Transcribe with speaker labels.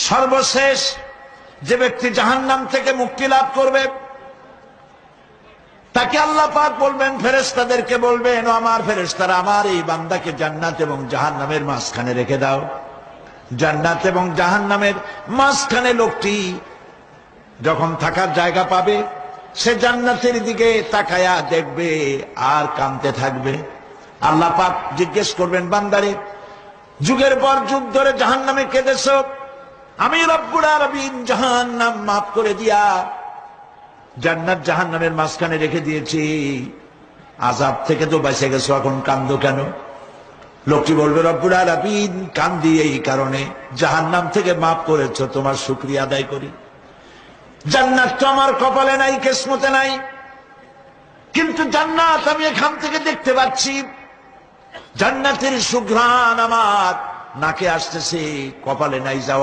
Speaker 1: সর্বশেষ যে ব্যক্তি জাহান্নাম থেকে মুক্তি লাভ করবে তাকে আল্লাহ পাক বলবেন, ফেরেশতাদেরকে বলবেন, ও আমার ফেরেশতারা, আমার এই বান্দাকে জান্নাত এবং জাহান্নামের মাঝখানে রেখে দাও। জান্নাত এবং জাহান্নামের মাঝখানে লোকটি যখন থাকার জায়গা পাবে, সে জান্নাতের দিকে তাকায়া দেখবে আর কাঁদতে থাকবে। আল্লাহ পাক জিজ্ঞেস করবেন, বান্দারে, যুগের পর যুগ ধরে জাহান্নামে কেঁদেছ, আমি রব্বুল আলামিন জাহান্নাম মাফ করে দিয়া জান্নাত জাহান্নামের মাঝখানে রেখে দিয়েছি, আযাব থেকে তো বেঁচে গেছো, এখন কান্দো কেন? লোকটি বলবে, রব্বুল আলামিন, কান্দি এই কারণে, জাহান্নাম থেকে মাফ করেছো, তোমার শুকরিয়া আদায় করি। জান্নাত তো আমার কপালে নাই, কিসমতে নাই, কিন্তু জান্নাত আমি এখান থেকে দেখতে পাচ্ছি। জান্নাতের সুঘ্রাণ আমার নাকে আসতেছে, কপালে নাই যাওয়া